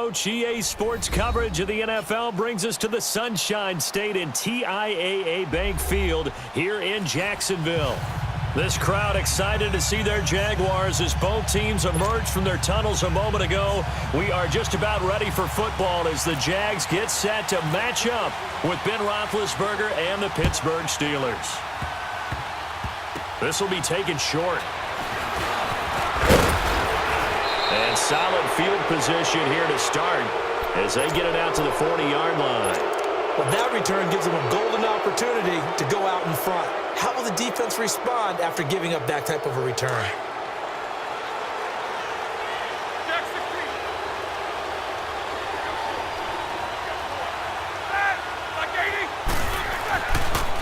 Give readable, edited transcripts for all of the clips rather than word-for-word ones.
Coach. EA Sports coverage of the NFL brings us to the Sunshine State in TIAA Bank Field here in Jacksonville. This crowd excited to see their Jaguars as both teams emerged from their tunnels a moment ago. We are just about ready for football as the Jags get set to match up with Ben Roethlisberger and the Pittsburgh Steelers. This will be taken short. And solid field position here to start as they get it out to the 40-yard line. Well, that return gives them a golden opportunity to go out in front. How will the defense respond after giving up that type of a return?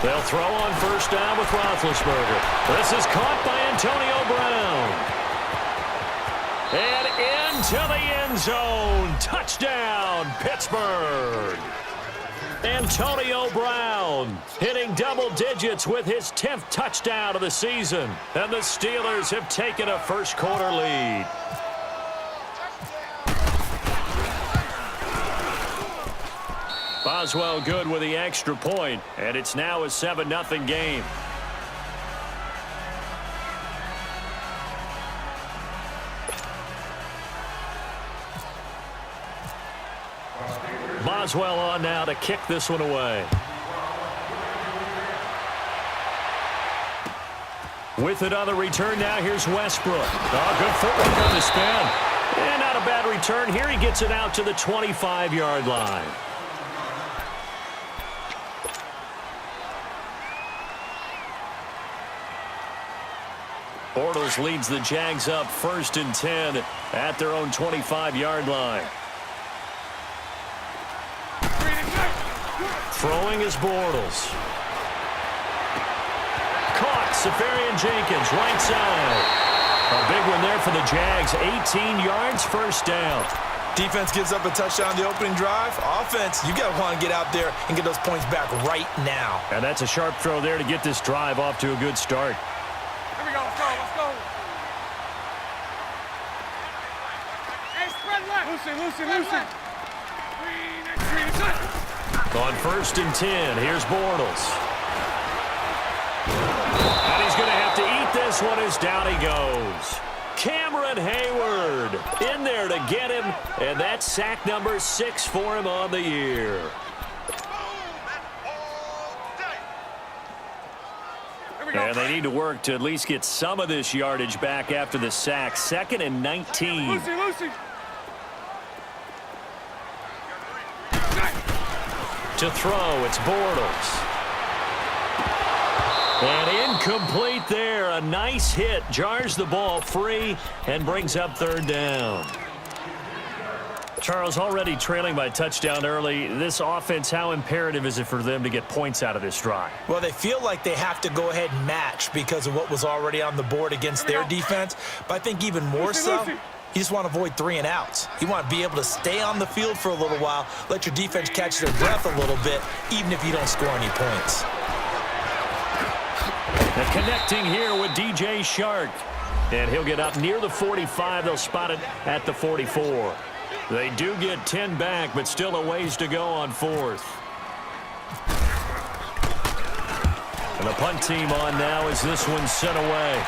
They'll throw on first down with Roethlisberger. This is caught by Antonio Brown. And into the end zone. Touchdown, Pittsburgh. Antonio Brown hitting double digits with his 10th touchdown of the season. And the Steelers have taken a first-quarter lead. Boswell good with the extra point, and it's now a 7-0 game. Boswell on now to kick this one away. With it on the return now, here's Westbrook. Oh, good footwork on the spin. And not a bad return here. He gets it out to the 25-yard line. Bortles leads the Jags up 1st and 10 at their own 25-yard line. Throwing is Bortles. Caught, Safarian Jenkins, right side. A big one there for the Jags, 18 yards, first down. Defense gives up a touchdown the opening drive. Offense, you got to want to get out there and get those points back right now. And that's a sharp throw there to get this drive off to a good start. Here we go, let's go. Hey, spread left. Lucy. On 1st and 10, here's Bortles. And he's going to have to eat this one as down he goes. Cameron Hayward in there to get him, and that's sack number 6 for him on the year. And they need to work to at least get some of this yardage back after the sack. 2nd and 19. Lucy. To throw, it's Bortles. And incomplete there. A nice hit. Jars the ball free and brings up 3rd down. Charles, already trailing by touchdown early. This offense, how imperative is it for them to get points out of this drive? Well, they feel like they have to go ahead and match because of what was already on the board against their defense. But I think even more so, you just want to avoid 3 and outs. You want to be able to stay on the field for a little while, let your defense catch their breath a little bit, even if you don't score any points. And connecting here with DJ Shark. And he'll get up near the 45. They'll spot it at the 44. They do get 10 back, but still a ways to go on 4th. And the punt team on now as this one's sent away.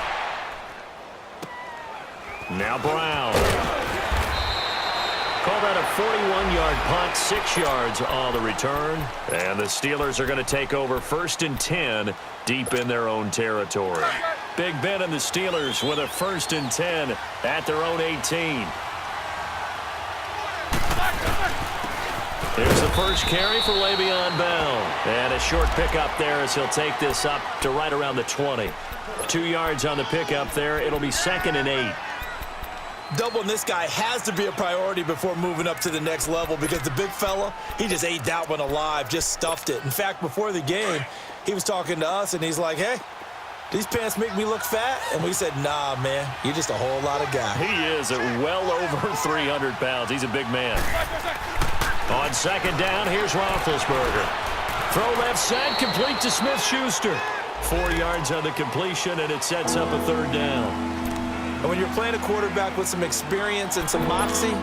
Now Brown. Call that a 41-yard punt, 6 yards on the return. And the Steelers are going to take over 1st and 10 deep in their own territory. Big Ben and the Steelers with a 1st and 10 at their own 18. Here's the first carry for Le'Veon Bell. And a short pickup there as he'll take this up to right around the 20. 2 yards on the pickup there. It'll be 2nd and 8. Doubling this guy has to be a priority before moving up to the next level because the big fella, he just ate that one alive, just stuffed it. In fact, before the game, he was talking to us, and he's like, hey, these pants make me look fat? And we said, nah, man, you're just a whole lot of guy. He is at well over 300 pounds. He's a big man. On 2nd down, here's Roethlisberger. Throw left side, complete to Smith-Schuster. 4 yards on the completion, and it sets up a 3rd down. And when you're playing a quarterback with some experience and some moxie,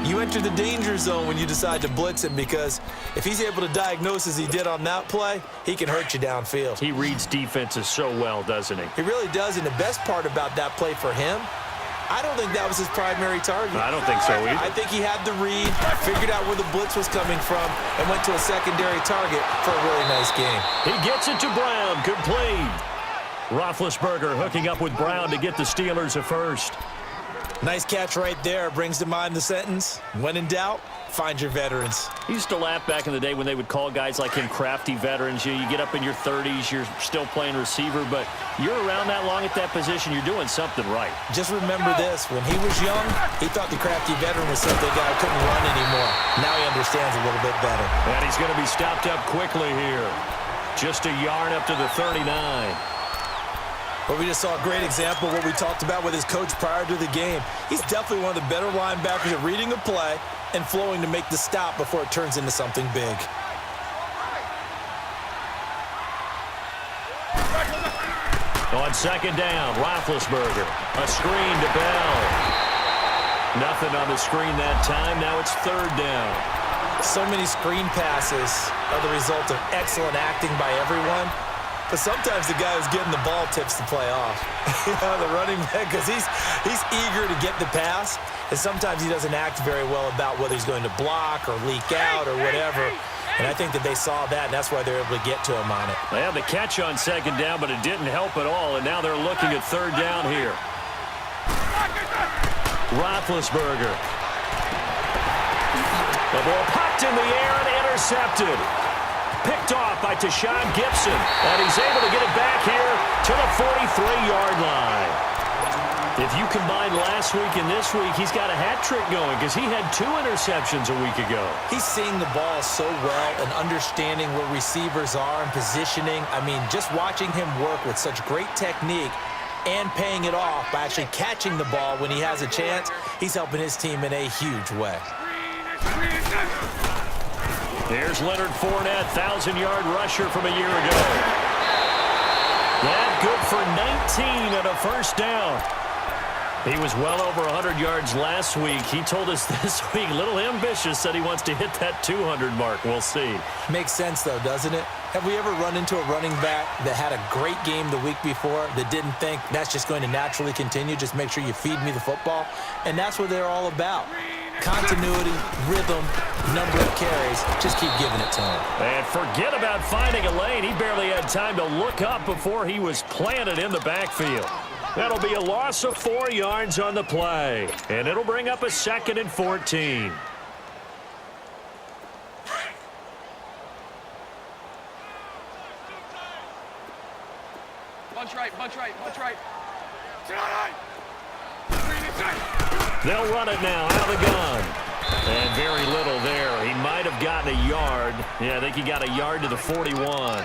You enter the danger zone when you decide to blitz him, because if he's able to diagnose as he did on that play, he can hurt you downfield. He reads defenses so well, doesn't he? He really does, and the best part about that play for him, I don't think that was his primary target. I don't think so either. I think he had the read, figured out where the blitz was coming from, and went to a secondary target for a really nice game. He gets it to Brown, complete. Roethlisberger hooking up with Brown to get the Steelers a first. Nice catch right there. Brings to mind the sentence, when in doubt, find your veterans. He used to laugh back in the day when they would call guys like him crafty veterans. You get up in your 30s, you're still playing receiver, but you're around that long at that position, you're doing something right. Just remember this, when he was young, he thought the crafty veteran was something guy who couldn't run anymore. Now he understands a little bit better. And he's going to be stopped up quickly here. Just a yard up to the 39. But we just saw a great example of what we talked about with his coach prior to the game. He's definitely one of the better linebackers at reading a play and flowing to make the stop before it turns into something big. On second down, Roethlisberger. A screen to Bell. Nothing on the screen that time. Now it's third down. So many screen passes are the result of excellent acting by everyone. But sometimes the guy who's getting the ball tips the play off. The running back, because he's eager to get the pass, and sometimes he doesn't act very well about whether he's going to block or leak out or whatever. And I think that they saw that, and that's why they're able to get to him on it. They had the catch on second down, but it didn't help at all, and now they're looking at third down here. Roethlisberger. The ball popped in the air and intercepted. Picked off by Tashawn Gibson, and he's able to get it back here to the 43-yard line. If you combine last week and this week, he's got a hat trick going because he had 2 interceptions a week ago. He's seeing the ball so well and understanding where receivers are and positioning. I mean, just watching him work with such great technique and paying it off by actually catching the ball when he has a chance, he's helping his team in a huge way. Here's Leonard Fournette, 1,000-yard rusher from a year ago. That good for 19 and a first down. He was well over 100 yards last week. He told us this week, a little ambitious, said he wants to hit that 200 mark. We'll see. Makes sense, though, doesn't it? Have we ever run into a running back that had a great game the week before that didn't think that's just going to naturally continue? Just make sure you feed me the football. And that's what they're all about. Continuity, rhythm, number of carries. Just keep giving it to him. And forget about finding a lane. He barely had time to look up before he was planted in the backfield. That'll be a loss of 4 yards on the play. And it'll bring up a 2nd and 14. Bunch right, bunch right, bunch right. They'll run it now out of the gun. And very little there. He might have gotten a yard. Yeah, I think he got a yard to the 41.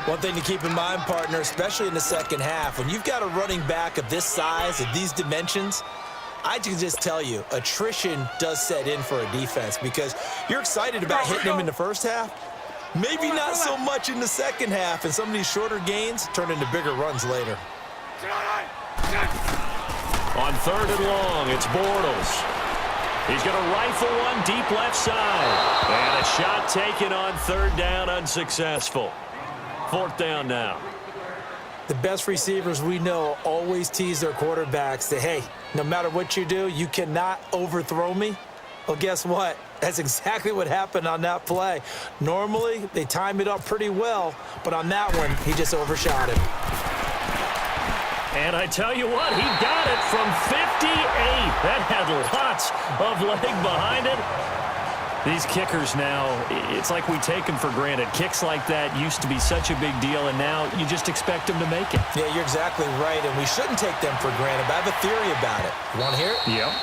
One thing to keep in mind, partner, especially in the second half, when you've got a running back of this size, of these dimensions, I can just tell you, attrition does set in for a defense because you're excited about hitting him in the first half. Maybe not so much in the second half, and some of these shorter gains turn into bigger runs later. On third and long, it's Bortles. He's going to rifle one deep left side. And a shot taken on third down, unsuccessful. 4th down now. The best receivers we know always tease their quarterbacks that, hey, no matter what you do, you cannot overthrow me. Well, guess what? That's exactly what happened on that play. Normally, they time it up pretty well, but on that one, he just overshot him. And I tell you what, he got it from 58. That had lots of leg behind it. These kickers now, it's like we take them for granted. Kicks like that used to be such a big deal, and now you just expect them to make it. Yeah, you're exactly right, and we shouldn't take them for granted, but I have a theory about it. You want to hear it? Yep.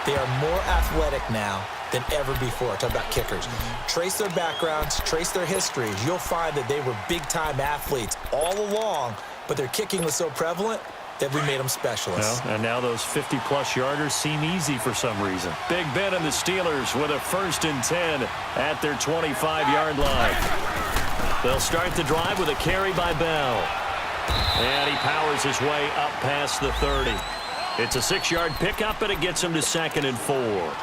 They are more athletic now than ever before. Talk about kickers. Trace their backgrounds, trace their histories. You'll find that they were big-time athletes all along, but their kicking was so prevalent that we made them specialists. Well, and now those 50-plus yarders seem easy for some reason. Big Ben and the Steelers with a 1st and 10 at their 25-yard line. They'll start the drive with a carry by Bell. And he powers his way up past the 30. It's a 6-yard pickup, and it gets him to 2nd and 4.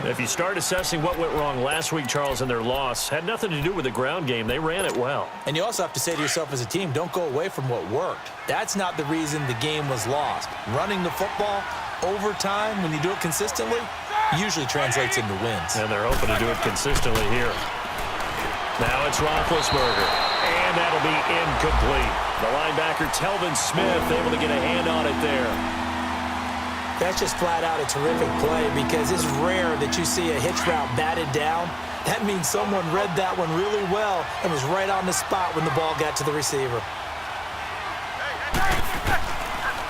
If you start assessing what went wrong last week, Charles, in their loss, had nothing to do with the ground game. They ran it well. And you also have to say to yourself as a team, don't go away from what worked. That's not the reason the game was lost. Running the football over time, when you do it consistently, usually translates into wins. And they're hoping to do it consistently here. Now it's Roethlisberger, and that'll be incomplete. The linebacker, Telvin Smith, able to get a hand on it there. That's just flat out a terrific play because it's rare that you see a hitch route batted down. That means someone read that one really well and was right on the spot when the ball got to the receiver.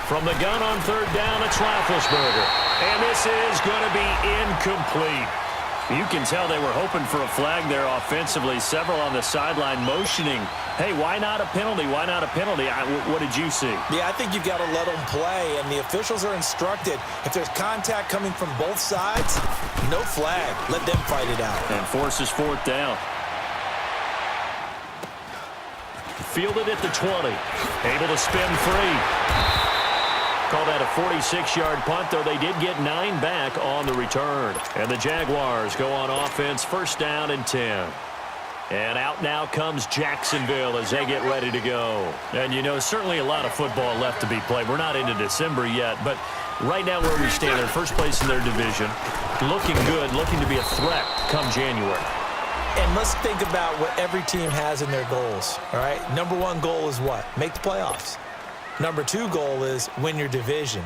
From the gun on third down, it's Roethlisberger. And this is going to be incomplete. You can tell they were hoping for a flag there offensively. Several on the sideline motioning, hey, why not a penalty? Why not a penalty? What did you see? Yeah, I think you've got to let them play, and the officials are instructed. If there's contact coming from both sides, no flag. Let them fight it out. And forces fourth down. Fielded at the 20. Able to spin free. Call that a 46-yard punt, though they did get 9 back on the return. And the Jaguars go on offense, first down and 10. And out now comes Jacksonville as they get ready to go. And, you know, certainly a lot of football left to be played. We're not into December yet, but right now where we stand, they're first place in their division. Looking good, looking to be a threat come January. And let's think about what every team has in their goals, all right? Number 1 goal is what? Make the playoffs. Number 2 goal is win your division.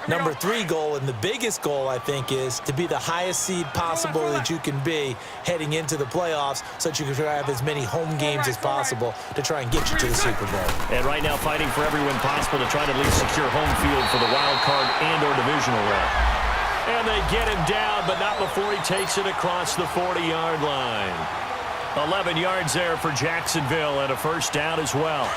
Number 3 goal, and the biggest goal, I think, is to be the highest seed possible that you can be heading into the playoffs so that you can have as many home games as possible to try and get you to the Super Bowl. And right now fighting for every win possible to try to at least secure home field for the wild card and or divisional round. And they get him down, but not before he takes it across the 40-yard line. 11 yards there for Jacksonville and a first down as well.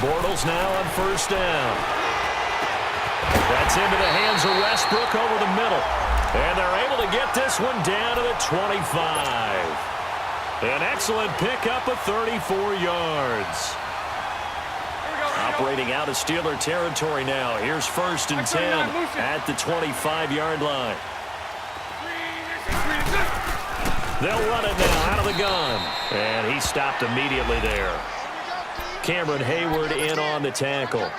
Bortles now on first down. That's into the hands of Westbrook over the middle. And they're able to get this one down to the 25. An excellent pickup of 34 yards. Operating out of Steeler territory now. Here's first and 10 at the 25-yard line. They'll run it now out of the gun. And he stopped immediately there. Cameron Hayward in on the tackle.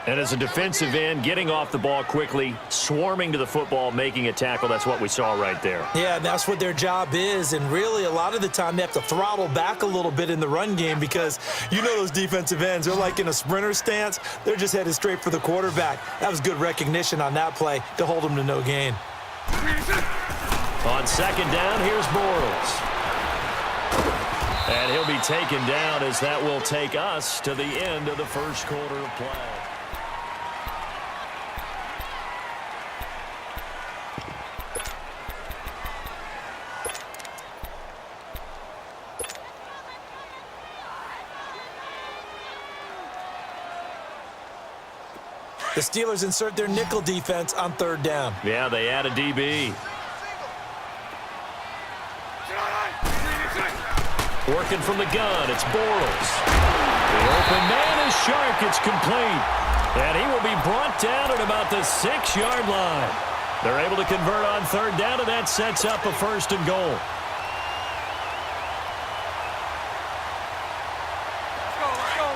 And as a defensive end, getting off the ball quickly, swarming to the football, making a tackle, that's what we saw right there. Yeah, and that's what their job is. And really, a lot of the time, they have to throttle back a little bit in the run game because you know those defensive ends, they're like in a sprinter stance. They're just headed straight for the quarterback. That was good recognition on that play to hold them to no gain. On second down, here's Bortles. And he'll be taken down as that will take us to the end of the first quarter of play. The Steelers insert their nickel defense on third down. Yeah, they add a DB. Working from the gun, it's Bortles. The open man is Shark. It's complete. And he will be brought down at about the 6-yard line. They're able to convert on third down, and that sets up a first and goal. Let's go, let's go.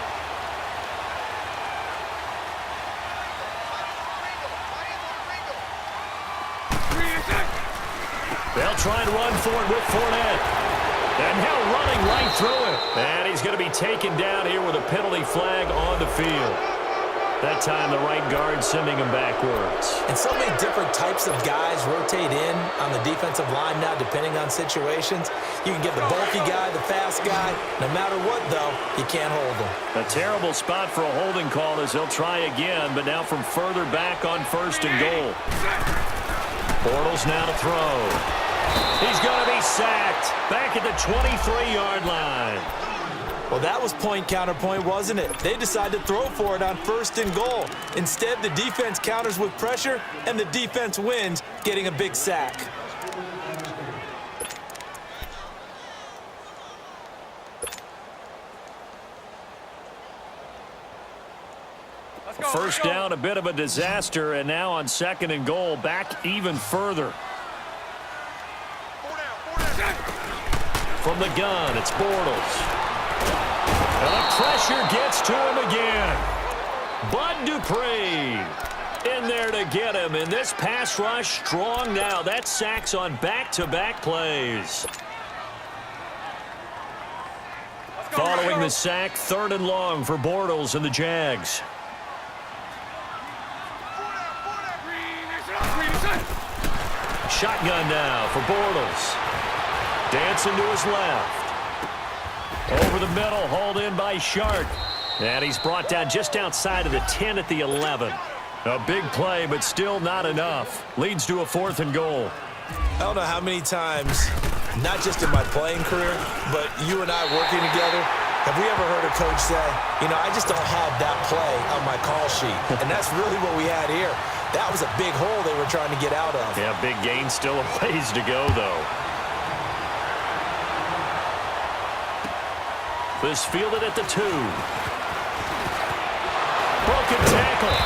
They'll try and run for it with Fournette. And now running right through it. And he's going to be taken down here with a penalty flag on the field. That time the right guard sending him backwards. And so many different types of guys rotate in on the defensive line now depending on situations. You can get the bulky guy, the fast guy. No matter what, though, you can't hold him. A terrible spot for a holding call as they'll try again, but now from further back on first and goal. Bortles now to throw. He's going to be sacked back at the 23-yard line. Well, that was point counterpoint, wasn't it? They decided to throw for it on first and goal. Instead, the defense counters with pressure, and the defense wins, getting a big sack. First down, a bit of a disaster, and now on 2nd and goal, back even further. From the gun, it's Bortles. And the pressure gets to him again. Bud Dupree in there to get him, and this pass rush strong now. That's sacks on back-to-back plays. Following the sack, 3rd and long for Bortles and the Jags. Shotgun now for Bortles. Dancing to his left. Over the middle, hauled in by Shark. And he's brought down just outside of the 10 at the 11. A big play, but still not enough. Leads to a 4th and goal. I don't know how many times, not just in my playing career, but you and I working together, have we ever heard a coach say, you know, I just don't have that play on my call sheet. And that's really what we had here. That was a big hole they were trying to get out of. Yeah, big gain, still a ways to go, though. This fielded at the 2. Broken tackle.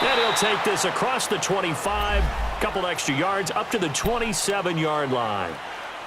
And he'll take this across the 25. Couple extra yards up to the 27-yard line.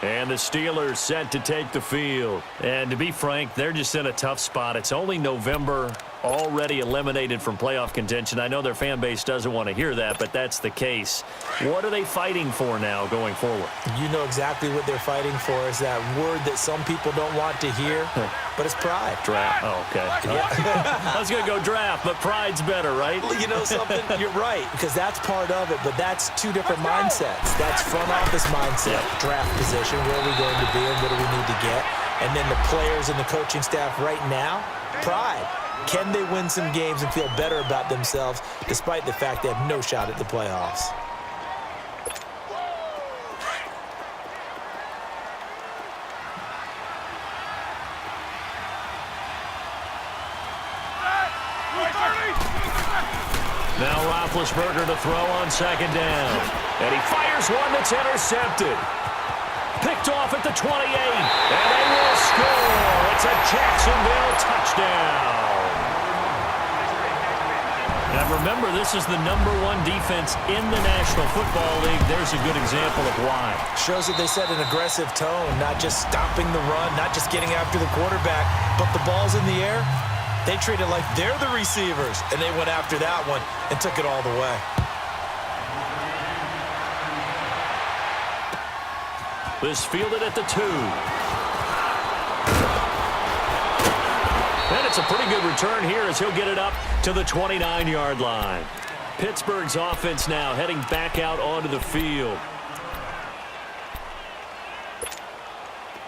And the Steelers set to take the field. And to be frank, they're just in a tough spot. It's only November, already eliminated from playoff contention. I know their fan base doesn't want to hear that, but that's the case. What are they fighting for now going forward? You know exactly what they're fighting for is that word that some people don't want to hear, but it's pride. Draft. Oh, okay. Yeah. I was going to go draft, but pride's better, right? You know something? You're right, because that's part of it, but that's two different mindsets. That's front office mindset, draft position, where are we going to be and what do we need to get? And then the players and the coaching staff right now, pride. Can they win some games and feel better about themselves despite the fact they have no shot at the playoffs? Now Roethlisberger to throw on 2nd down. And he fires one that's intercepted. Picked off at the 28. And they will score. It's a Jacksonville touchdown. Now remember, this is the #1 defense in the National Football League. There's a good example of why. Shows that they set an aggressive tone, not just stopping the run, not just getting after the quarterback, but the ball's in the air. They treat it like they're the receivers, and they went after that one and took it all the way. This fielded at the 2. And it's a pretty good return here as he'll get it up to the 29-yard line. Pittsburgh's offense now heading back out onto the field.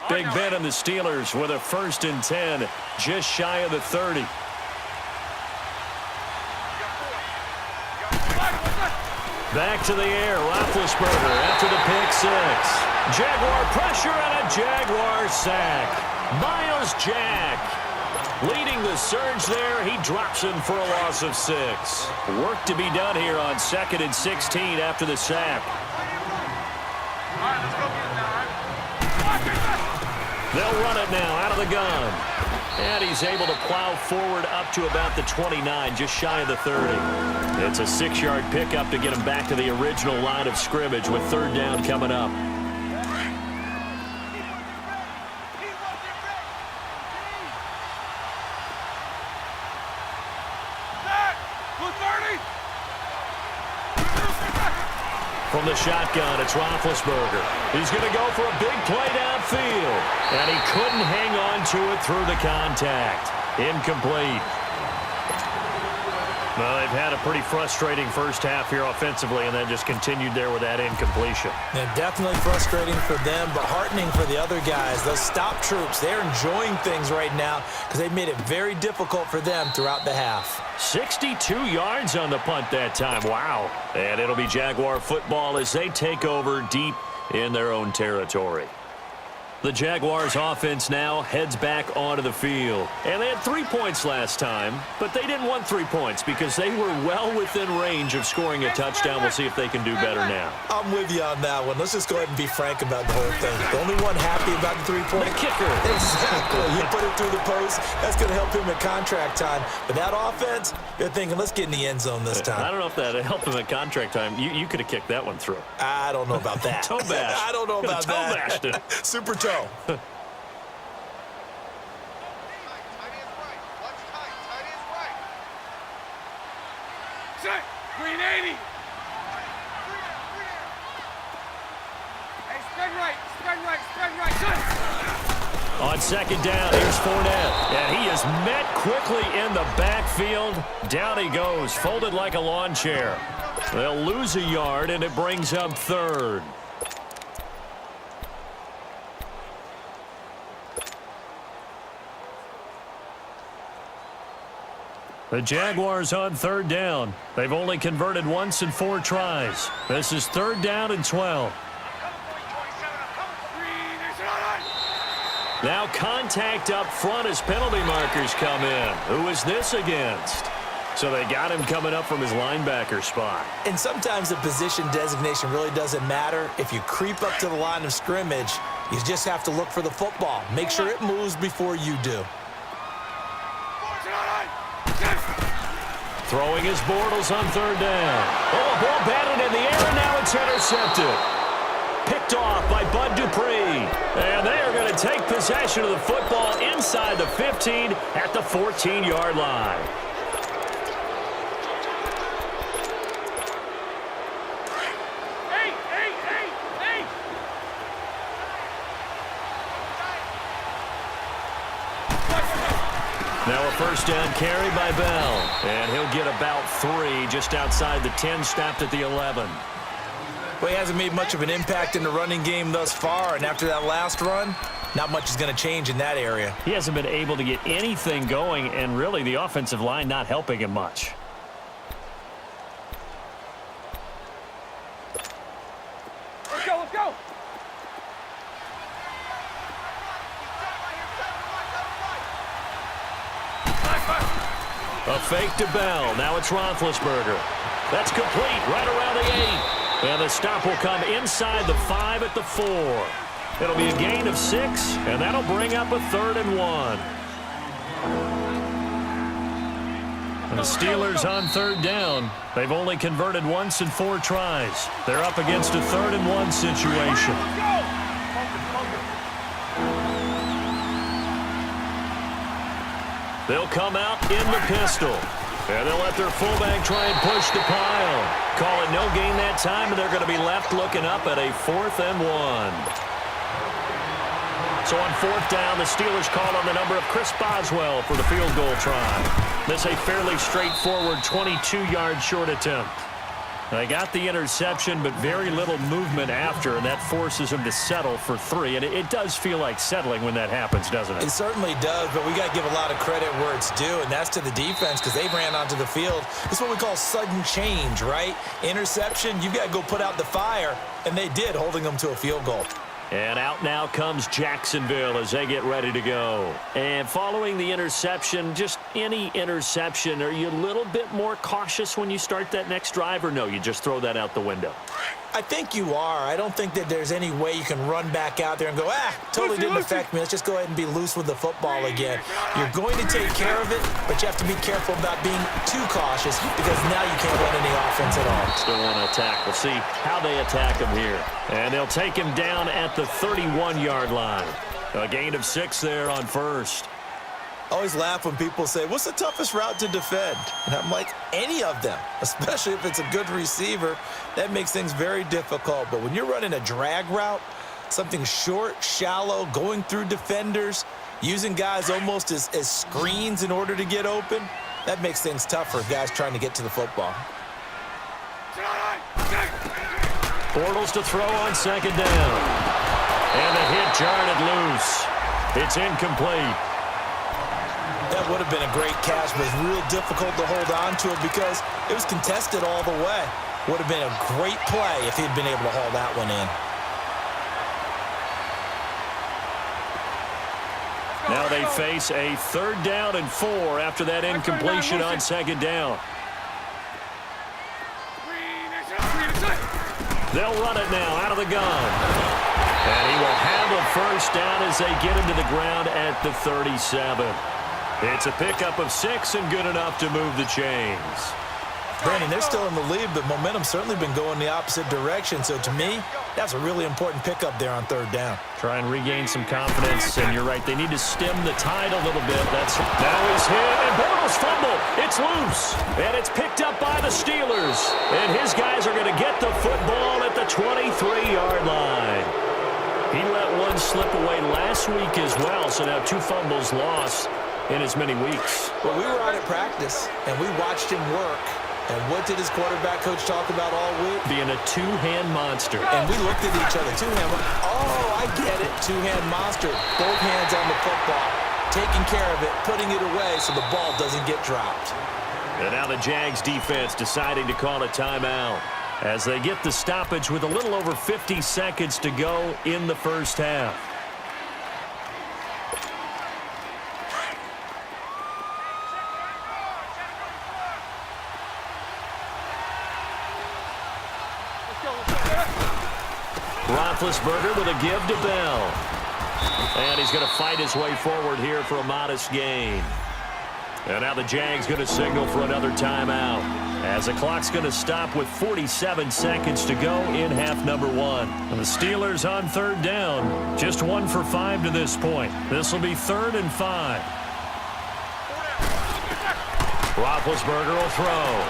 Big Ben and the Steelers with a 1st and 10, just shy of the 30. Back to the air, Roethlisberger after the pick 6. Jaguar pressure and a Jaguar sack. Myles Jack leading the surge there. He drops him for a loss of 6. Work to be done here on 2nd and 16 after the sack. All right, let's go get it now, all right? They'll run it now out of the gun. And he's able to plow forward up to about the 29, just shy of the 30. It's a 6-yard pickup to get him back to the original line of scrimmage with 3rd down coming up. From the shotgun, it's Roethlisberger. He's going to go for a big play downfield. And he couldn't hang on to it through the contact. Incomplete. Well, they've had a pretty frustrating first half here offensively, and then just continued there with that incompletion. And definitely frustrating for them, but heartening for the other guys. Those stop troops, they're enjoying things right now because they've made it very difficult for them throughout the half. 62 yards on the punt that time. Wow. And it'll be Jaguar football as they take over deep in their own territory. The Jaguars offense now heads back onto the field. And they had 3 points last time, but they didn't want 3 points because they were well within range of scoring a touchdown. We'll see if they can do better now. I'm with you on that one. Let's just go ahead and be frank about the whole thing. The only one happy about the 3-point. The kicker. Exactly. You put it through the post. That's going to help him at contract time. But that offense, they're thinking, let's get in the end zone this time. I don't know if that helped him at contract time. You could have kicked that one through. I don't know about that. Toe bash. I don't know about toe that. Bashed it. Super toe. Tight is right. Watch tight. Tight is right. Set. Green 80. Hey, spread right. Spread right. Spread right. Set. On second down, here's Fournette. And he is met quickly in the backfield. Down he goes, folded like a lawn chair. They'll lose a yard, and it brings up third. The Jaguars on third down. They've only converted once in 4 tries. This is third down and 12. Now contact up front as penalty markers come in. Who is this against? So they got him coming up from his linebacker spot. And sometimes the position designation really doesn't matter. If you creep up to the line of scrimmage, you just have to look for the football. Make sure it moves before you do. Throwing his Bortles on third down. Oh, ball batted in the air, and now it's intercepted. Picked off by Bud Dupree. And they are going to take possession of the football inside the 15 at the 14-yard line. Now a first down carry by Bell. And he'll get about 3 just outside the 10, stopped at the 11. Well, he hasn't made much of an impact in the running game thus far, and after that last run, not much is going to change in that area. He hasn't been able to get anything going, and really the offensive line not helping him much. Let's go, let's go. A fake to Bell. Now it's Roethlisberger. That's complete right around the 8. And the stop will come inside the 5 at the 4. It'll be a gain of 6, and that'll bring up a 3rd and 1. And the Steelers on third down. They've only converted once in 4 tries. They're up against a 3rd and 1 situation. They'll come out in the pistol. And they'll let their fullback try and push the pile. Call it no gain that time, and they're going to be left looking up at a 4th and 1. So on 4th down, the Steelers call on the number of Chris Boswell for the field goal try. This a fairly straightforward 22-yard short attempt. They got the interception, but very little movement after, and that forces them to settle for 3. And it does feel like settling when that happens, doesn't it? It certainly does, but we got to give a lot of credit where it's due, and that's to the defense because they ran onto the field. It's what we call sudden change, right? Interception, you've got to go put out the fire, and they did, holding them to a field goal. And out now comes Jacksonville as they get ready to go. And following the interception, just any interception, are you a little bit more cautious when you start that next drive, or no, you just throw that out the window? I think you are. I don't think that there's any way you can run back out there and go, totally didn't affect me. Let's just go ahead and be loose with the football again. You're going to take care of it, but you have to be careful about being too cautious because now you can't run any offense at all. Still want to attack. We'll see how they attack him here. And they'll take him down at the 31-yard line. A gain of 6 there on first. I always laugh when people say, what's the toughest route to defend? And I'm like, any of them, especially if it's a good receiver. That makes things very difficult. But when you're running a drag route, something short, shallow, going through defenders, using guys almost as screens in order to get open, that makes things tough for guys trying to get to the football. Bortles to throw on second down. And the hit jarred it loose. It's incomplete. That would have been a great catch, but it's real difficult to hold on to it because it was contested all the way. Would have been a great play if he'd been able to haul that one in. Now they face a 3rd down and 4 after that incompletion on 2nd down. They'll run it now out of the gun. And he will have a 1st down as they get him to the ground at the 37. It's a pickup of 6 and good enough to move the chains. Brandon, they're still in the lead, but momentum's certainly been going the opposite direction. So to me, that's a really important pickup there on 3rd down. Try and regain some confidence, and you're right. They need to stem the tide a little bit. Now he's hit, and Bortles fumble. It's loose, and it's picked up by the Steelers. And his guys are going to get the football at the 23-yard line. He let one slip away last week as well, so now 2 fumbles lost in as many weeks. Well, we were out at practice, and we watched him work. And what did his quarterback coach talk about all week? Being a 2-hand monster. And we looked at each other. 2-hand. Oh, I get it. 2-hand monster. Both hands on the football, taking care of it, putting it away so the ball doesn't get dropped. And now the Jags defense deciding to call a timeout as they get the stoppage with a little over 50 seconds to go in the 1st half. Roethlisberger with a give to Bell. And he's going to fight his way forward here for a modest gain. And now the Jags going to signal for another timeout as the clock's going to stop with 47 seconds to go in half number 1. And the Steelers on 3rd down. Just 1 for 5 to this point. This will be 3rd and 5. Roethlisberger will throw.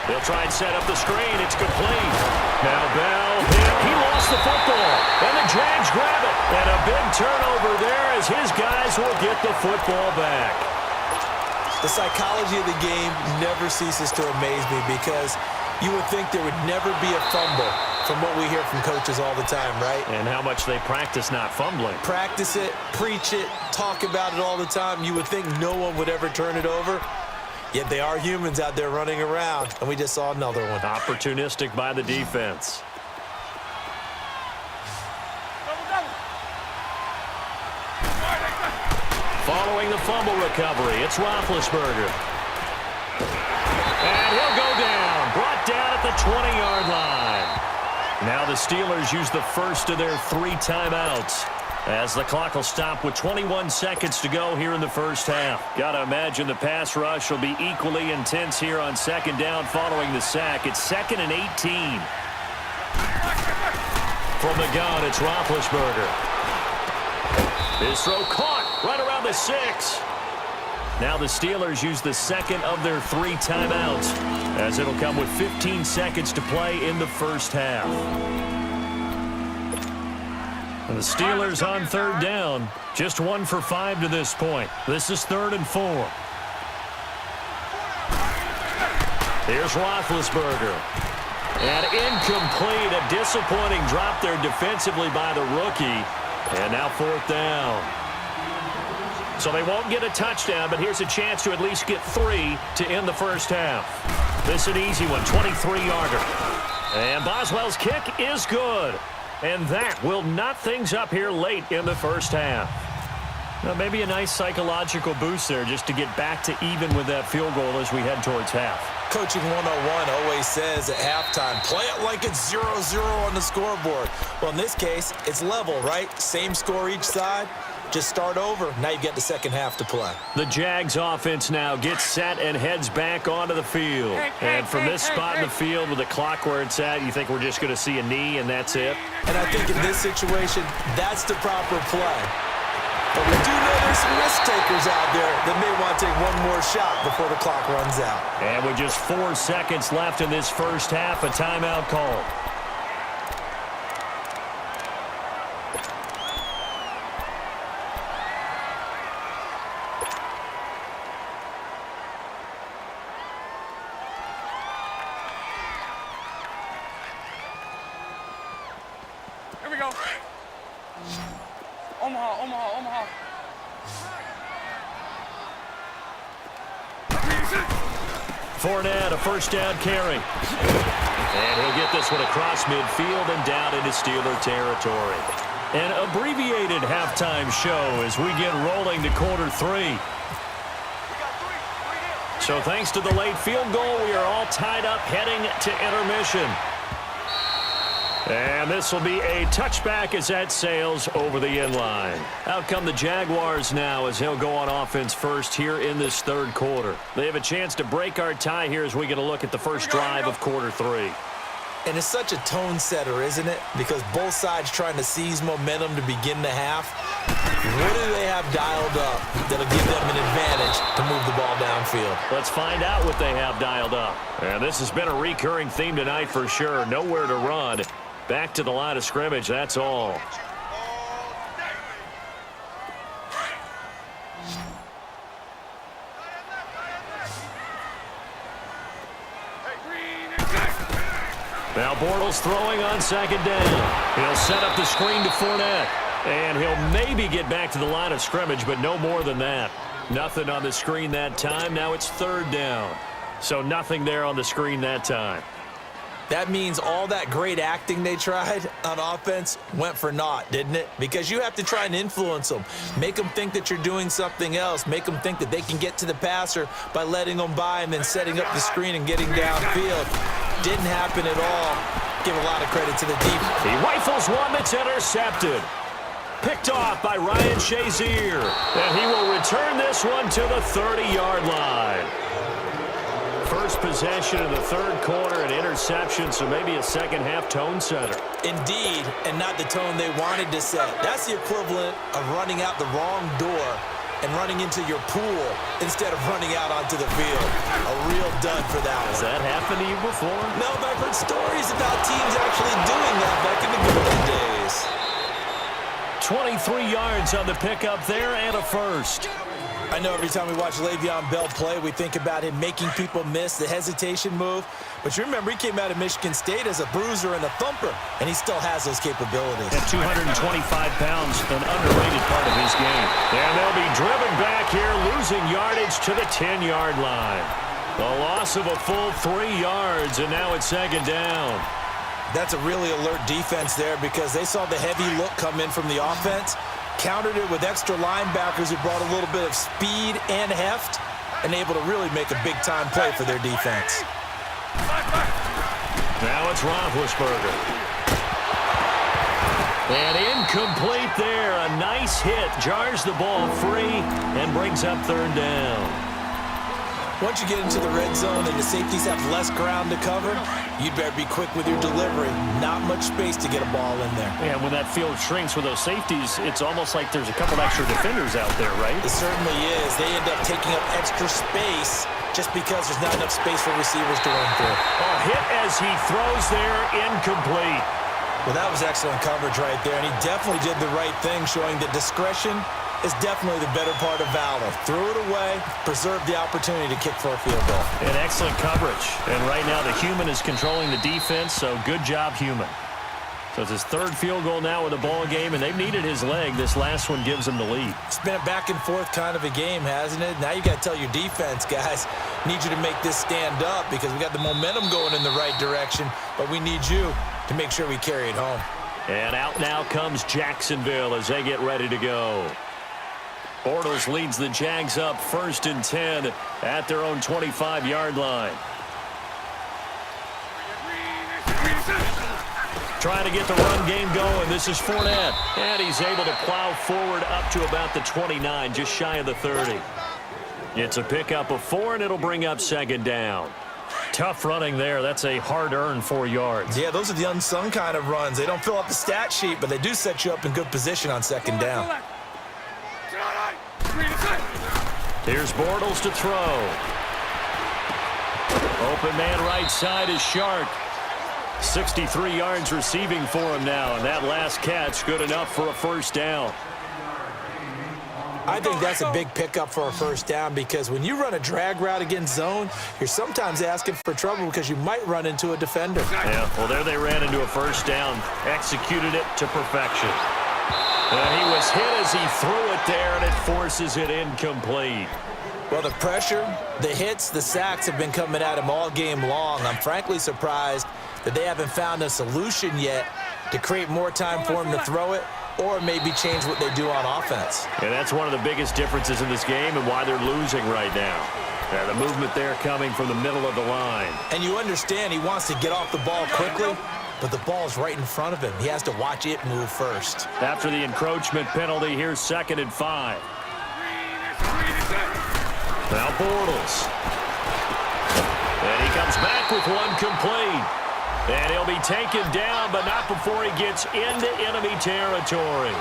They'll try and set up the screen. It's complete. Now Bell hit. He lost the football. And the Jags grab it. And a big turnover there as his guys will get the football back. The psychology of the game never ceases to amaze me because you would think there would never be a fumble from what we hear from coaches all the time, right? And how much they practice not fumbling. Practice it, preach it, talk about it all the time. You would think no one would ever turn it over. Yet they are humans out there running around, and we just saw another one. Opportunistic by the defense. Following the fumble recovery, it's Roethlisberger. And he'll go down, brought down at the 20-yard line. Now the Steelers use the first of their 3 timeouts, as the clock will stop with 21 seconds to go here in the 1st half. Got to imagine the pass rush will be equally intense here on 2nd down following the sack. It's 2nd and 18. From the gun, it's Roethlisberger. His throw caught right around the 6. Now the Steelers use the 2nd of their 3 timeouts, as it'll come with 15 seconds to play in the 1st half. And the Steelers on 3rd down, just 1 for 5 to this point. This is 3rd and 4. Here's Roethlisberger. And incomplete, a disappointing drop there defensively by the rookie. And now 4th down. So they won't get a touchdown, but here's a chance to at least get 3 to end the 1st half. This is an easy one, 23-yarder. And Boswell's kick is good. And that will knot things up here late in the 1st half. Now, maybe a nice psychological boost there just to get back to even with that field goal as we head towards half. Coaching 101 always says at halftime, play it like it's 0-0 on the scoreboard. Well, in this case, it's level, right? Same score each side. Just start over. Now you get the 2nd half to play. The Jags offense now gets set and heads back onto the field. And from this spot in the field with the clock where it's at, you think we're just going to see a knee and that's it? And I think in this situation, that's the proper play. But we do know there's some risk takers out there that may want to take one more shot before the clock runs out. And with just 4 seconds left in this 1st half, a timeout called. Here we go. Omaha, Omaha, Omaha. Fournette, a 1st down carry. And he'll get this one across midfield and down into Steeler territory. An abbreviated halftime show as we get rolling to quarter 3. So thanks to the late field goal, we are all tied up heading to intermission. And this will be a touchback as that sails over the inline. Out come the Jaguars now as he'll go on offense first here in this third quarter. They have a chance to break our tie here as we get a look at the first drive of quarter 3. And it's such a tone setter, isn't it? Because both sides trying to seize momentum to begin the half. What do they have dialed up that'll give them an advantage to move the ball downfield? Let's find out what they have dialed up. And this has been a recurring theme tonight for sure. Nowhere to run. Back to the line of scrimmage, that's all. Now Bortles throwing on second down. He'll set up the screen to Fournette. And he'll maybe get back to the line of scrimmage, but no more than that. Nothing on the screen that time. Now it's third down. So nothing there on the screen that time. That means all that great acting they tried on offense went for naught, didn't it? Because you have to try and influence them. Make them think that you're doing something else. Make them think that they can get to the passer by letting them by and then setting up the screen and getting downfield. Didn't happen at all. Give a lot of credit to the defense. He rifles one that's intercepted. Picked off by Ryan Shazier. And he will return this one to the 30-yard line. First possession of the third quarter, an interception, so maybe a second-half tone setter. Indeed, and not the tone they wanted to set. That's the equivalent of running out the wrong door and running into your pool instead of running out onto the field. A real dud for that one. Has that happened to you before? No, but I've heard stories about teams actually doing that back in the good old days. 23 yards on the pickup there and a first. I know every time we watch Le'Veon Bell play, we think about him making people miss the hesitation move. But you remember, he came out of Michigan State as a bruiser and a thumper, and he still has those capabilities. At 225 pounds, an underrated part of his game. And they'll be driven back here, losing yardage to the 10-yard line. A loss of a full 3 yards, and now it's second down. That's a really alert defense there because they saw the heavy look come in from the offense, countered it with extra linebackers who brought a little bit of speed and heft, and able to really make a big-time play for their defense. Now it's Roethlisberger. And incomplete there. A nice hit. Jars the ball free and brings up third down. Once you get into the red zone and the safeties have less ground to cover, you'd better be quick with your delivery. Not much space to get a ball in there. Yeah, when that field shrinks with those safeties, it's almost like there's a couple extra defenders out there, right? It certainly is. They end up taking up extra space just because there's not enough space for receivers to run through. A hit as he throws there, incomplete. Well, that was excellent coverage right there, and he definitely did the right thing, showing that discretion is definitely the better part of valor. Threw it away, preserved the opportunity to kick for a field goal. And excellent coverage. And right now the human is controlling the defense, so good job, human. So it's his third field goal now with the ball game, and they've needed his leg. This last one gives them the lead. It's been a back and forth kind of a game, hasn't it? Now you got to tell your defense, guys, need you to make this stand up because we got the momentum going in the right direction, but we need you to make sure we carry it home. And out now comes Jacksonville as they get ready to go. Bortles leads the Jags up 1st and 10 at their own 25-yard line. Trying to get the run game going. This is Fournette. And he's able to plow forward up to about the 29, just shy of the 30. It's a pickup of 4, and it'll bring up second down. Tough running there. That's a hard-earned 4 yards. Yeah, those are the unsung kind of runs. They don't fill out the stat sheet, but they do set you up in good position on second down. Here's Bortles to throw. Open man right side is Shark. 63 yards receiving for him now, and that last catch good enough for a first down. I think that's a big pickup for a first down because when you run a drag route against zone, you're sometimes asking for trouble because you might run into a defender. Yeah, well, there they ran into a first down, executed it to perfection. And he was hit as he threw it there, and it forces it incomplete. Well, the pressure, the hits, the sacks have been coming at him all game long. I'm frankly surprised that they haven't found a solution yet to create more time for him to throw it or maybe change what they do on offense. And that's one of the biggest differences in this game and why they're losing right now. The movement there coming from the middle of the line. And you understand he wants to get off the ball quickly, but the ball's right in front of him. He has to watch it move first. After the encroachment penalty, here's 2nd and 5. Now Bortles. And he comes back with one complete. And he'll be taken down, but not before he gets into enemy territory.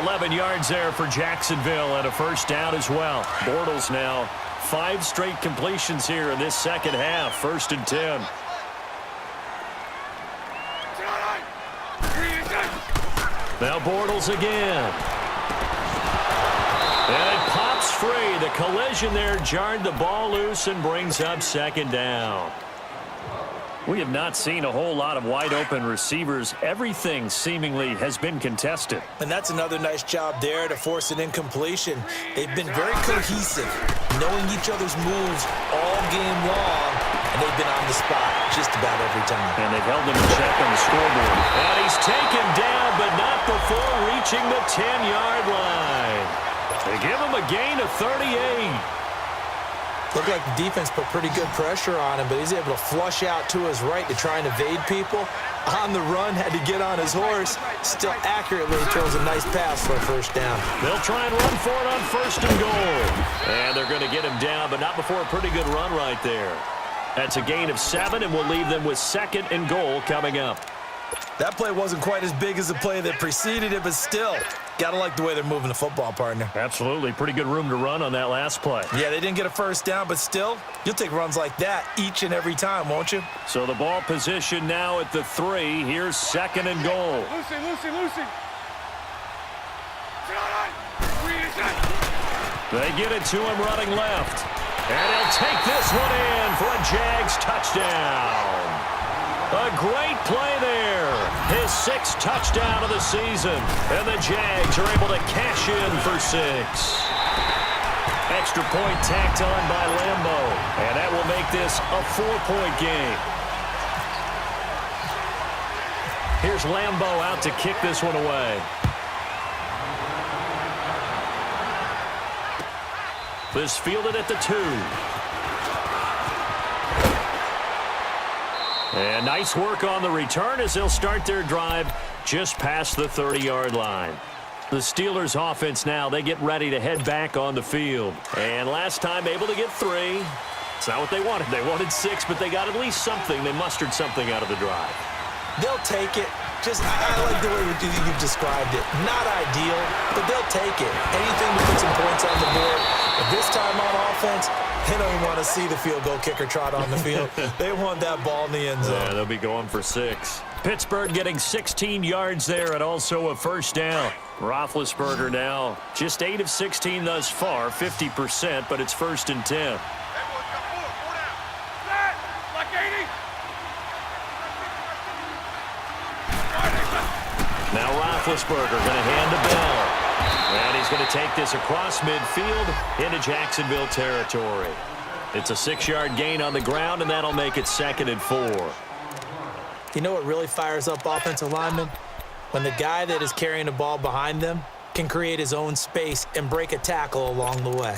11 yards there for Jacksonville and a first down as well. Bortles now 5 straight completions here in this second half. 1st and 10. Now Bortles again. And it pops free. The collision there jarred the ball loose and brings up 2nd down. We have not seen a whole lot of wide-open receivers. Everything seemingly has been contested. And that's another nice job there to force an incompletion. They've been very cohesive, knowing each other's moves all game long, and they've been on the spot just about every time. And they've held him in check on the scoreboard. And he's taken down, but not before reaching the 10-yard line. They give him a gain of 38. Looked like the defense put pretty good pressure on him, but he's able to flush out to his right to try and evade people. On the run, had to get on his horse. Still accurately throws a nice pass for a first down. They'll try and run for it on 1st and goal. And they're going to get him down, but not before a pretty good run right there. That's a gain of 7, and we'll leave them with 2nd and goal coming up. That play wasn't quite as big as the play that preceded it, but still, gotta like the way they're moving the football, partner. Absolutely. Pretty good room to run on that last play. Yeah, they didn't get a first down, but still, you'll take runs like that each and every time, won't you? So the ball position now at the 3. Here's 2nd and goal. Lucy. They get it to him running left. And he'll take this one in for a Jags touchdown. A great play there. His 6th touchdown of the season. And the Jags are able to cash in for 6. Extra point tacked on by Lambo. And that will make this a 4-point game. Here's Lambo out to kick this one away. This fielded at the 2. And nice work on the return as they'll start their drive just past the 30-yard line. The Steelers offense now, they get ready to head back on the field. And last time able to get 3. It's not what they wanted. They wanted 6, but they got at least something. They mustered something out of the drive. They'll take it. I like the way you've described it. Not ideal, but they'll take it. Anything to put some points on the board. But this time on offense, they don't want to see the field goal kicker trot on the field. They want that ball in the end zone. Yeah, they'll be going for 6. Pittsburgh getting 16 yards there and also a first down. Roethlisberger now just 8 of 16 thus far, 50%, but it's 1st and 10. Now Roethlisberger going to hand to Bell. And he's going to take this across midfield into Jacksonville territory. It's a 6-yard gain on the ground, and that'll make it 2nd and 4. You know what really fires up offensive linemen? When the guy that is carrying the ball behind them can create his own space and break a tackle along the way.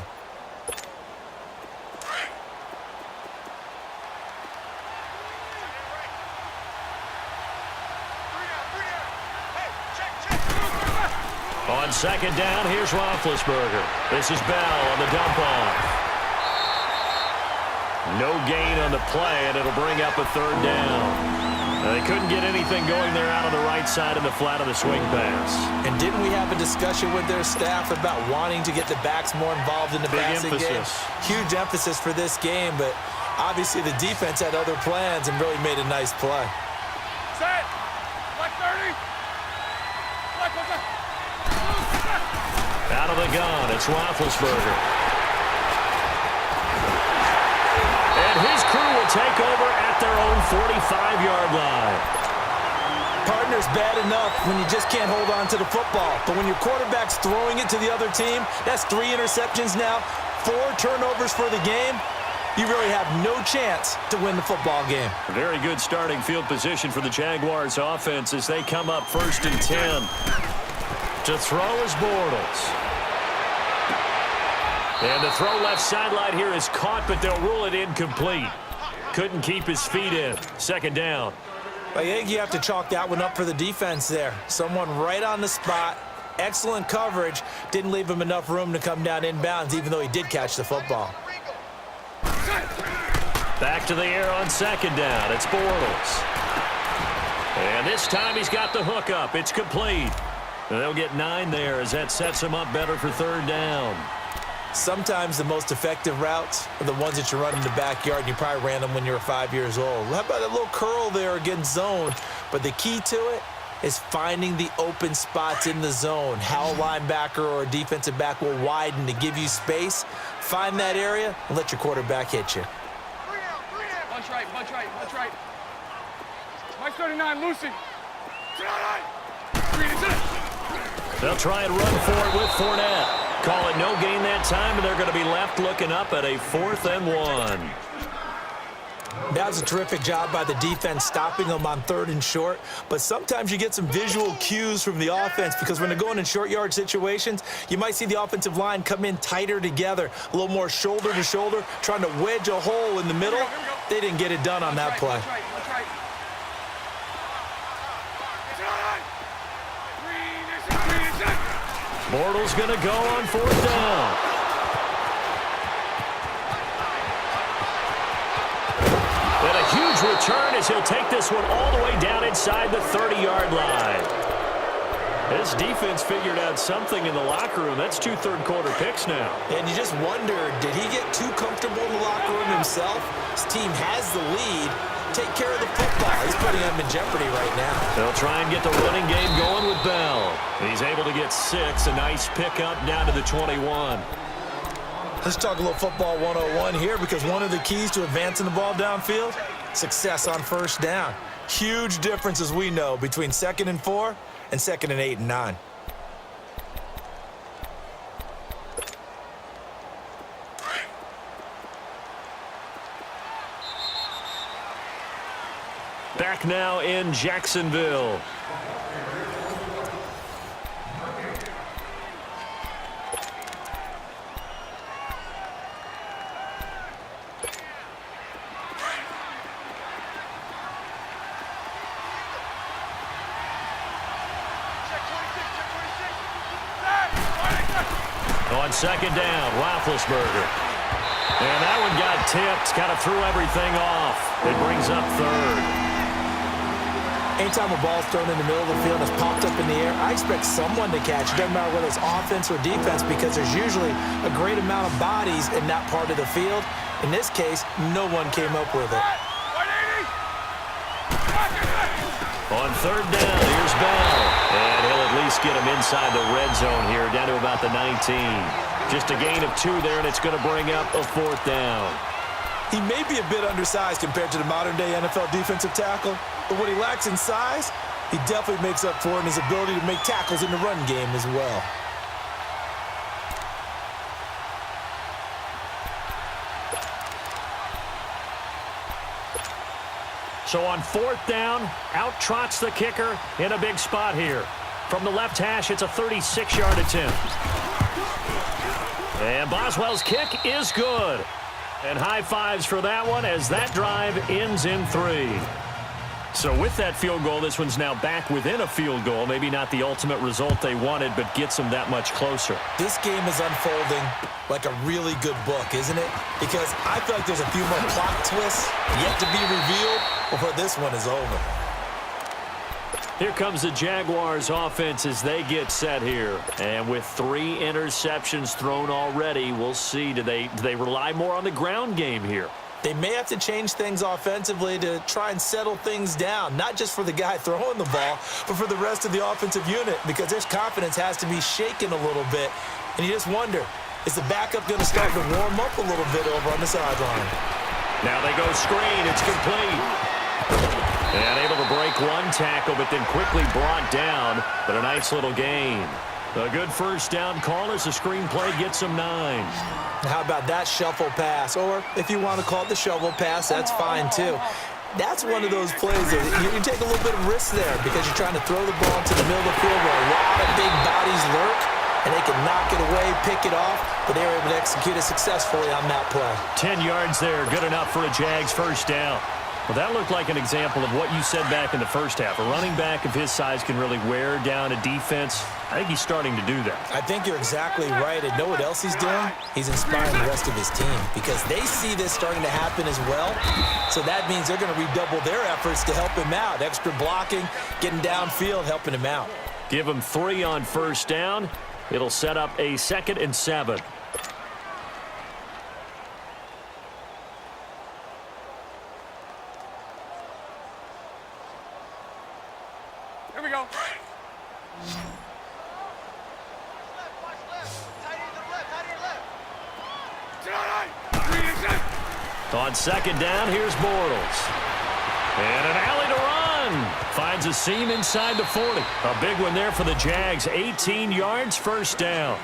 On 2nd down, here's Roethlisberger. This is Bell on the dump off. No gain on the play, and it'll bring up a 3rd down. They couldn't get anything going there out on the right side of the flat of the swing pass. And didn't we have a discussion with their staff about wanting to get the backs more involved in the passing game? Huge emphasis for this game, but obviously the defense had other plans and really made a nice play. Set. Black 30. Black 30. Out of the gun, it's Roethlisberger. And his crew will take over at their own 45-yard line. Partner's bad enough when you just can't hold on to the football. But when your quarterback's throwing it to the other team, that's 3 interceptions now, 4 turnovers for the game. You really have no chance to win the football game. Very good starting field position for the Jaguars offense as they come up 1st and 10. To throw is Bortles. And the throw left sideline here is caught, but they'll rule it incomplete. Couldn't keep his feet in. Second down. I think you have to chalk that one up for the defense there. Someone right on the spot. Excellent coverage. Didn't leave him enough room to come down inbounds, even though he did catch the football. Back to the air on second down. It's Bortles. And this time he's got the hook up. It's complete. And they'll get 9 there as that sets him up better for third down. Sometimes the most effective routes are the ones that you run in the backyard, and you probably ran them when you were 5 years old. How about a little curl there against zone? But the key to it is finding the open spots in the zone. How a linebacker or a defensive back will widen to give you space. Find that area and let your quarterback hit you. Bunch right, bunch right, bunch right. Mike 39, Lucy. They'll try and run for it with Fournette. Call it no gain that time, and they're going to be left looking up at a 4th and 1. That was a terrific job by the defense stopping them on 3rd and short. But sometimes you get some visual cues from the offense, because when they're going in short yard situations, you might see the offensive line come in tighter together, a little more shoulder to shoulder, trying to wedge a hole in the middle. They didn't get it done on that play. Bortles going to go on 4th down. And a huge return as he'll take this one all the way down inside the 30-yard line. This defense figured out something in the locker room. That's 2 third-quarter picks now. And you just wonder, did he get too comfortable in the locker room himself? His team has the lead. Take care of the football. He's putting them in jeopardy right now. They'll try and get the running game going with Bell. He's able to get 6. A nice pickup down to the 21. Let's talk a little football 101 here, because one of the keys to advancing the ball downfield, success on first down. Huge difference, as we know, between 2nd and 4 and 2nd and 8 and 9. Back now in Jacksonville. On second down, Roethlisberger. And that one got tipped, kind of threw everything off. It brings up 3rd. Anytime a ball's thrown in the middle of the field and it's popped up in the air, I expect someone to catch. It doesn't matter whether it's offense or defense, because there's usually a great amount of bodies in that part of the field. In this case, no one came up with it. On 3rd down, here's Bell. And he'll at least get him inside the red zone here, down to about the 19. Just a gain of 2 there, and it's going to bring up a 4th down. He may be a bit undersized compared to the modern-day NFL defensive tackle, but what he lacks in size, he definitely makes up for in his ability to make tackles in the run game as well. So on 4th down, out trots the kicker in a big spot here. From the left hash, it's a 36-yard attempt. And Boswell's kick is good. And high fives for that one as that drive ends in 3. So with that field goal, this one's now back within a field goal. Maybe not the ultimate result they wanted, but gets them that much closer. This game is unfolding like a really good book, isn't it? Because I feel like there's a few more plot twists yet to be revealed before this one is over. Here comes the Jaguars offense as they get set here. And with 3 interceptions thrown already, we'll see. Do they rely more on the ground game here? They may have to change things offensively to try and settle things down, not just for the guy throwing the ball, but for the rest of the offensive unit, because their confidence has to be shaken a little bit. And you just wonder, is the backup going to start to warm up a little bit over on the sideline? Now they go screen. It's complete. And able to break one tackle, but then quickly brought down. But a nice little gain. A good first down call as the screenplay gets them 9. How about that shuffle pass? Or if you want to call it the shovel pass, that's fine too. That's one of those plays that you take a little bit of risk there because you're trying to throw the ball into the middle of the field where a lot of big bodies lurk, and they can knock it away, pick it off, but they were able to execute it successfully on that play. 10 yards there, good enough for a Jags first down. Well, that looked like an example of what you said back in the first half. A running back of his size can really wear down a defense. I think he's starting to do that. I think you're exactly right. And know what else he's doing? He's inspiring the rest of his team because they see this starting to happen as well. So that means they're going to redouble their efforts to help him out. Extra blocking, getting downfield, helping him out. Give him 3 on first down. It'll set up a 2nd and 7. Here we go. On 2nd down, here's Bortles. And an alley to run. Finds a seam inside the 40. A big one there for the Jags. 18 yards, first down.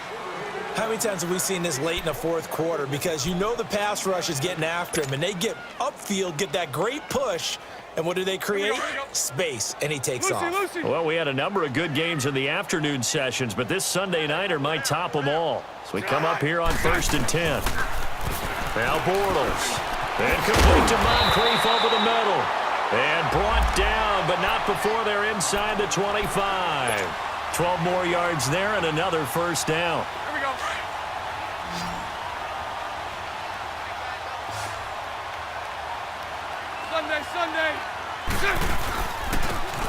How many times have we seen this late in the fourth quarter? Because you know the pass rush is getting after him, and they get upfield, get that great push, and what do they create? Space, and he takes off. Well, we had a number of good games in the afternoon sessions, but this Sunday nighter might top them all. So we come up here on 1st and 10. Now Bortles. And complete to Moncrief over the middle. And brought down, but not before they're inside the 25. 12 more yards there and another first down. Here we go. Sunday.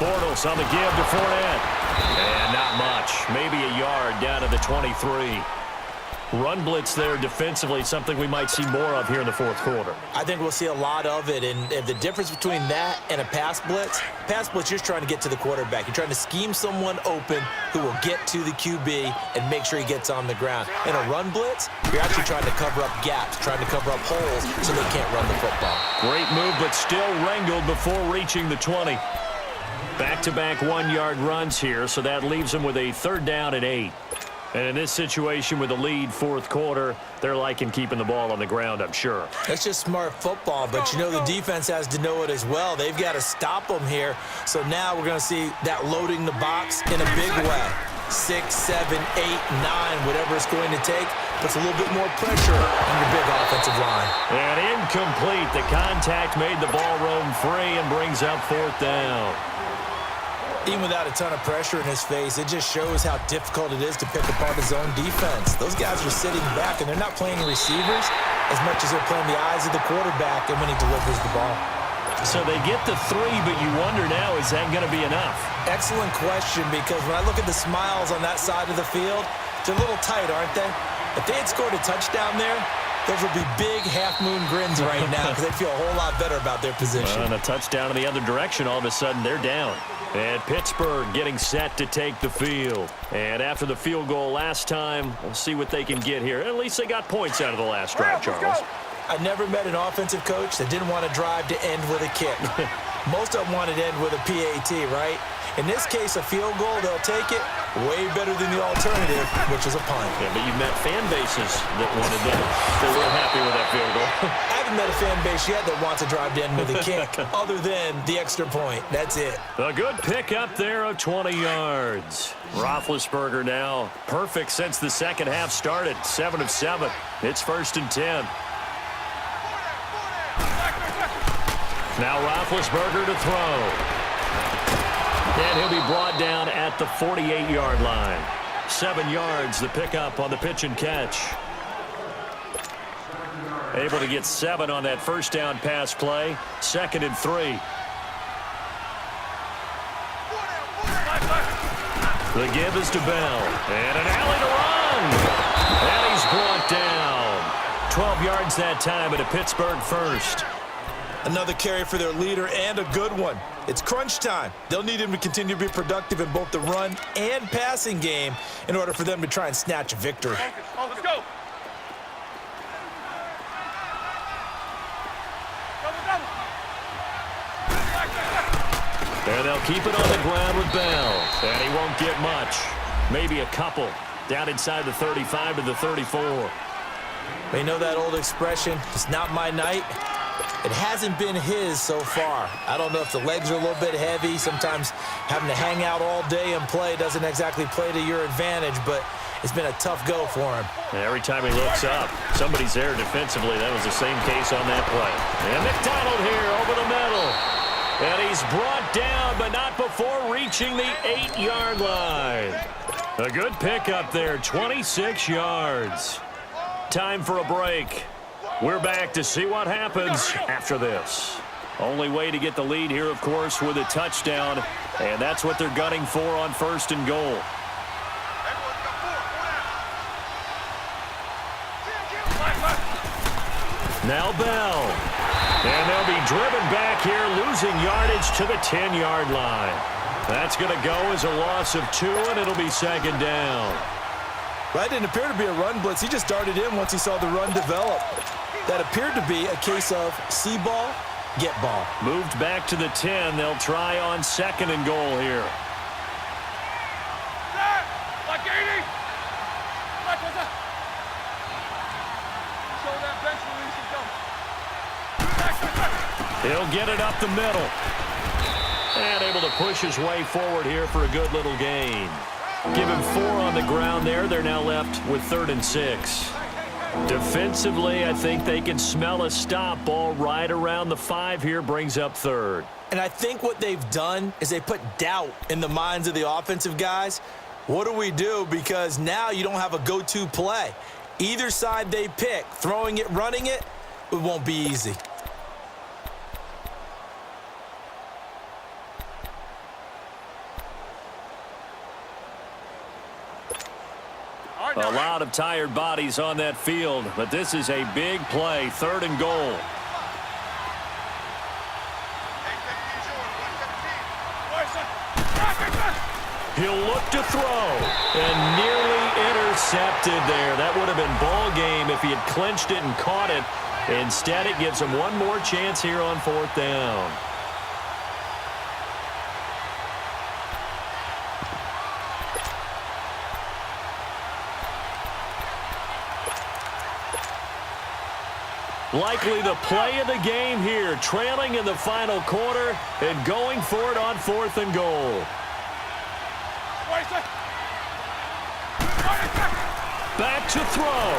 Bortles on the give to Fournette. And not much. Maybe a yard down to the 23. Run blitz there defensively, something we might see more of here in the fourth quarter. I think we'll see a lot of it, and the difference between that and a pass blitz, you're just trying to get to the quarterback. You're trying to scheme someone open who will get to the QB and make sure he gets on the ground. In a run blitz, you're actually trying to cover up gaps, trying to cover up holes so they can't run the football. Great move, but still wrangled before reaching the 20. Back-to-back 1-yard runs here, so that leaves them with a 3rd down and 8. And in this situation with the lead fourth quarter, they're liking keeping the ball on the ground, I'm sure. That's just smart football, but you know the defense has to know it as well. They've got to stop them here. So now we're going to see that loading the box in a big way. 6, 7, 8, 9, whatever it's going to take, puts a little bit more pressure on your big offensive line. And incomplete. The contact made the ball roam free and brings up 4th down. Even without a ton of pressure in his face, it just shows how difficult it is to pick apart his own defense. Those guys are sitting back, and they're not playing receivers as much as they're playing the eyes of the quarterback and when he delivers the ball. So they get the 3, but you wonder now, is that going to be enough? Excellent question, because when I look at the smiles on that side of the field, they're a little tight, aren't they? If they had scored a touchdown there, those would be big half-moon grins right now because they feel a whole lot better about their position. And a touchdown in the other direction, all of a sudden they're down. And Pittsburgh getting set to take the field. And after the field goal last time, we'll see what they can get here. At least they got points out of the last drive, Charles. I never met an offensive coach that didn't want to drive to end with a kick. Most of them wanted to end with a PAT, right? In this case, a field goal, they'll take it way better than the alternative, which is a punt. Yeah, but you've met fan bases that wanted that. They weren't happy with that field goal. I haven't met a fan base yet that wants to drive to end with a kick, other than the extra point. That's it. A good pick up there of 20 yards. Roethlisberger now perfect since the second half started. 7 of 7. It's 1st and 10. Now Roethlisberger to throw. And he'll be brought down at the 48-yard line. 7 yards, the pickup on the pitch and catch. Able to get 7 on that first down pass play. 2nd and 3. The give is to Bell. And an alley to run. And he's brought down. 12 yards that time at a Pittsburgh first. Another carry for their leader and a good one. It's crunch time. They'll need him to continue to be productive in both the run and passing game in order for them to try and snatch a victory. Let's go. And they'll keep it on the ground with Bell. And he won't get much. Maybe a couple. Down inside the 35 to the 34. They know that old expression, it's not my night. It hasn't been his so far. I don't know if the legs are a little bit heavy. Sometimes having to hang out all day and play doesn't exactly play to your advantage, but it's been a tough go for him. And every time he looks up, somebody's there defensively. That was the same case on that play. And McDonald here over the middle. And he's brought down, but not before reaching the 8-yard line. A good pickup there, 26 yards. Time for a break. We're back to see what happens after this. Only way to get the lead here, of course, with a touchdown. And that's what they're gunning for on 1st and goal. Now Bell. And they'll be driven back here, losing yardage to the 10-yard line. That's going to go as a loss of 2, and it'll be 2nd down. That didn't appear to be a run blitz. He just darted in once he saw the run develop. That appeared to be a case of see ball, get ball. Moved back to the 10. They'll try on 2nd and goal here. Like 80. Show that bench release and go. He'll get it up the middle. And able to push his way forward here for a good little gain. Give him 4 on the ground there. They're now left with 3rd and 6. Defensively, I think they can smell a stop. Ball right around the 5 here, brings up 3rd. And I think what they've done is they put doubt in the minds of the offensive guys. What do we do? Because now you don't have a go-to play. Either side they pick, throwing it, running it, it won't be easy. A lot of tired bodies on that field, but this is a big play, 3rd and goal. He'll look to throw, and nearly intercepted there. That would have been ball game if he had clinched it and caught it. Instead, it gives him one more chance here on 4th down. Likely the play of the game here, trailing in the final quarter and going for it on 4th and goal. Back to throw.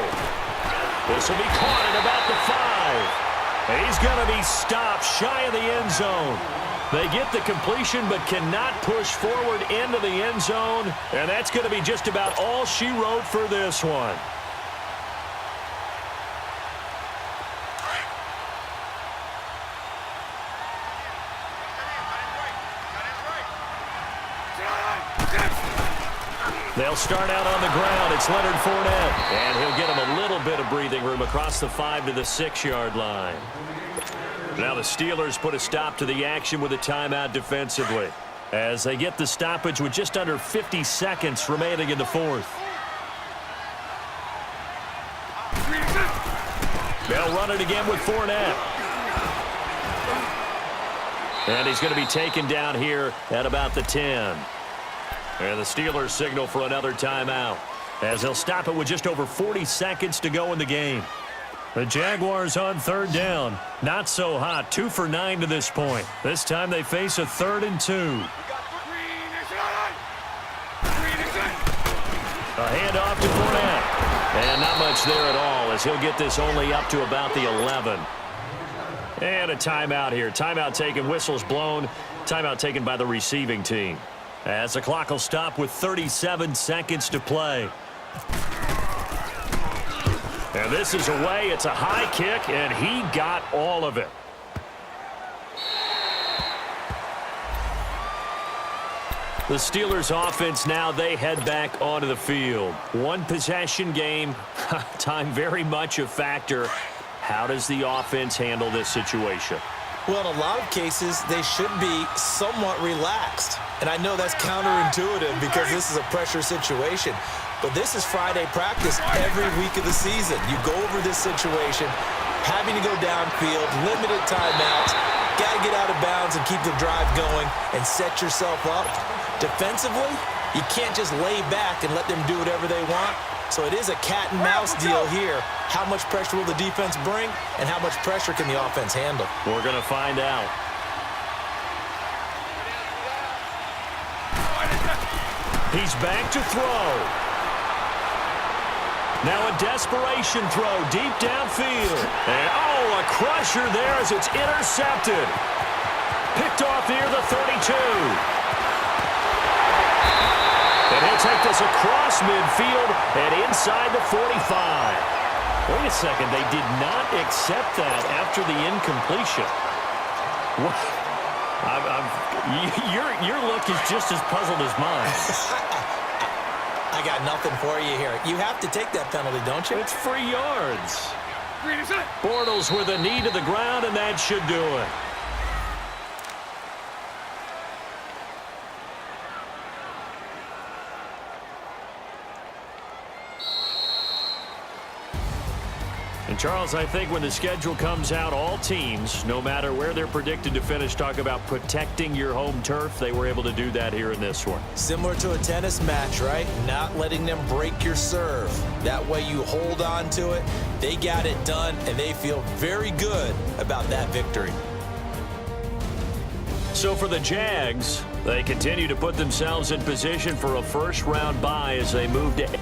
This will be caught at about the 5. And he's going to be stopped shy of the end zone. They get the completion but cannot push forward into the end zone. And that's going to be just about all she wrote for this one. They'll start out on the ground. It's Leonard Fournette. And he'll get him a little bit of breathing room across the 5 to the 6-yard line. Now the Steelers put a stop to the action with a timeout defensively, as they get the stoppage with just under 50 seconds remaining in the 4th. They'll run it again with Fournette. And he's going to be taken down here at about the 10. And the Steelers signal for another timeout, as they'll stop it with just over 40 seconds to go in the game. The Jaguars on 3rd down. Not so hot. 2 for 9 to this point. This time they face a 3rd and 2. A handoff to Fournette. And not much there at all, as he'll get this only up to about the 11. And a timeout here. Timeout taken, whistles blown. Timeout taken by the receiving team, as the clock will stop with 37 seconds to play. And this is away. It's a high kick, and he got all of it. The Steelers offense now, they head back onto the field. One possession game, time very much a factor. How does the offense handle this situation? Well, in a lot of cases, they should be somewhat relaxed. And I know that's counterintuitive because this is a pressure situation. But this is Friday practice every week of the season. You go over this situation, having to go downfield, limited timeouts, got to get out of bounds and keep the drive going and set yourself up. Defensively, you can't just lay back and let them do whatever they want. So it is a cat and mouse deal here. How much pressure will the defense bring, and how much pressure can the offense handle? We're going to find out. He's back to throw. Now a desperation throw deep downfield. And oh, a crusher there as it's intercepted. Picked off near the 32. And he'll take this across midfield and inside the 45. Wait a second, they did not accept that after the incompletion. What? Your look is just as puzzled as mine. I got nothing for you here. You have to take that penalty, don't you? It's 3 yards. Bortles with a knee to the ground, and that should do it. And Charles, I think when the schedule comes out, all teams, no matter where they're predicted to finish, talk about protecting your home turf. They were able to do that here in this one. Similar to a tennis match, right? Not letting them break your serve. That way you hold on to it. They got it done, and they feel very good about that victory. So for the Jags, they continue to put themselves in position for a first-round bye as they move to